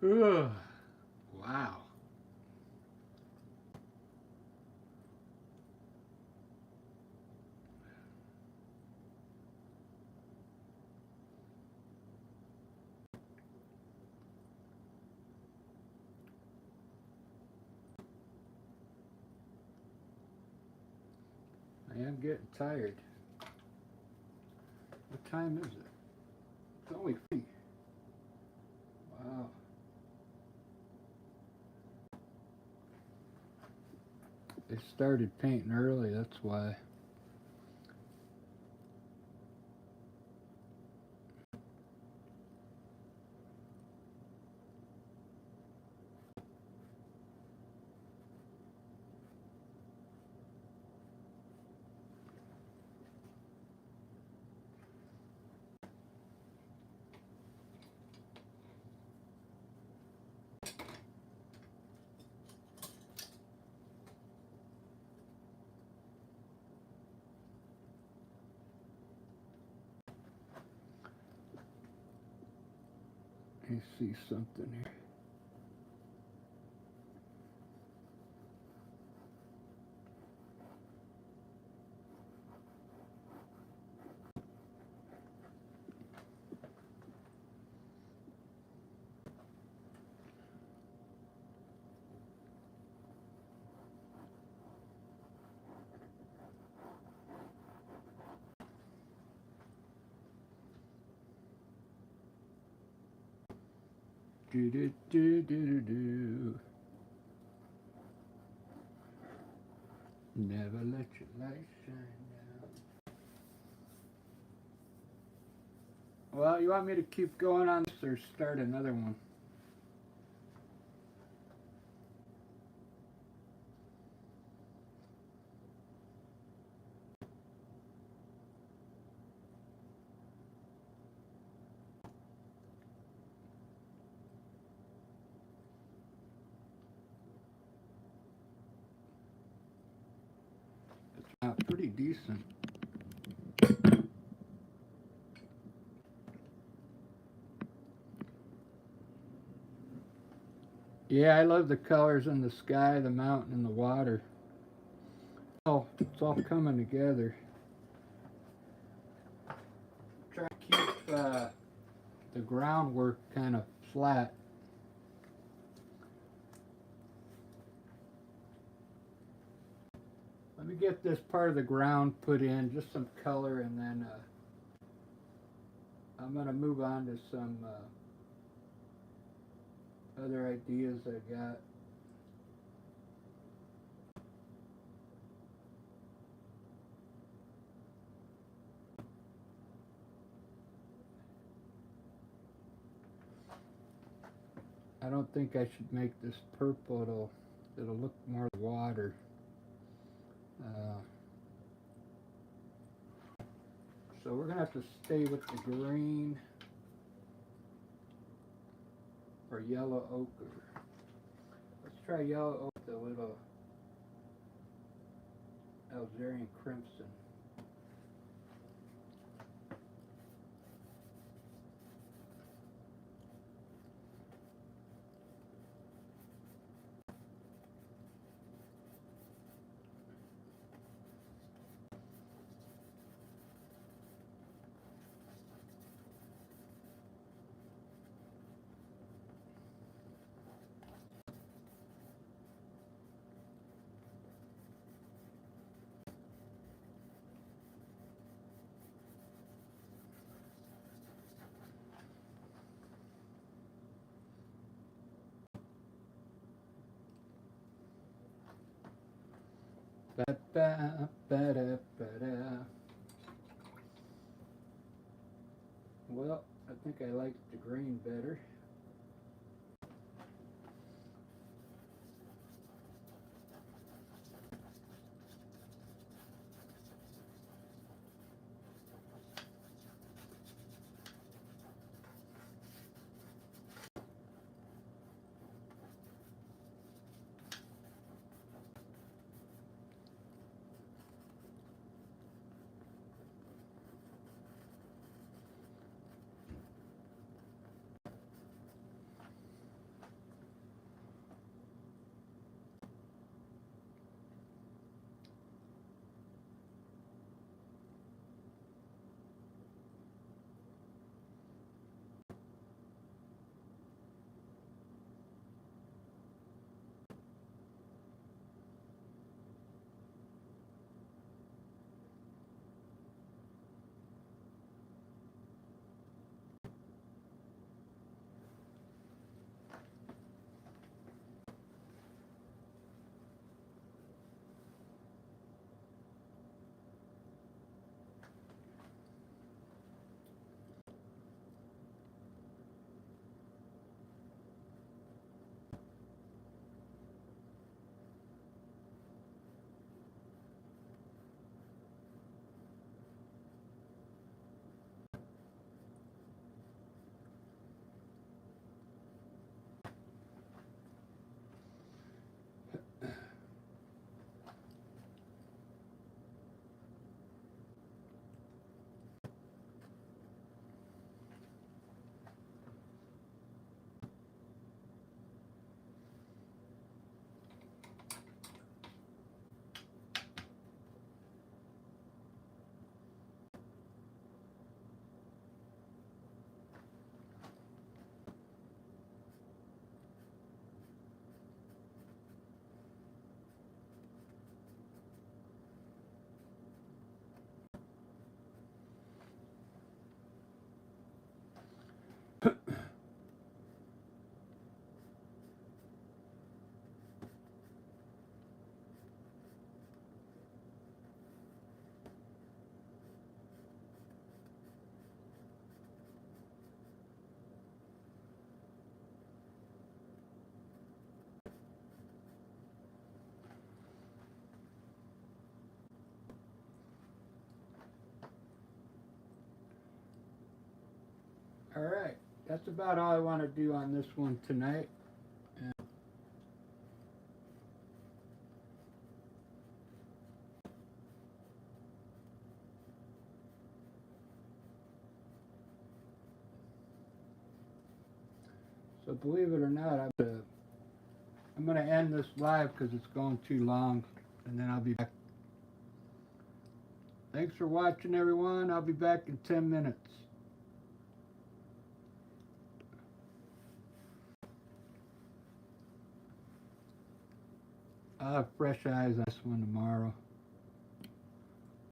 Ugh. Wow. I am getting tired. What time is it? It's only 3. Wow. They started painting early, that's why. Let me see something here. Do do do do do do. Never let your light shine down. Well, you want me to keep going on this or start another one? It's pretty decent. Yeah, I love the colors in the sky, the mountain, and the water. Oh, it's all coming together. Try to keep the groundwork kind of flat. Let me get this part of the ground put in, just some color, and then I'm going to move on to some other ideas I got. I don't think I should make this purple. It'll look more water. So we're gonna have to stay with the green or yellow ochre. Let's try yellow ochre with a little Algerian crimson. Ba-ba-ba-da-ba-da. Well, I think I like the green better. All right, that's about all I want to do on this one tonight. So believe it or not, I'm going to end this live because it's going too long, and then I'll be back. Thanks for watching, everyone. I'll be back in 10 minutes. I'll have fresh eyes on this one tomorrow.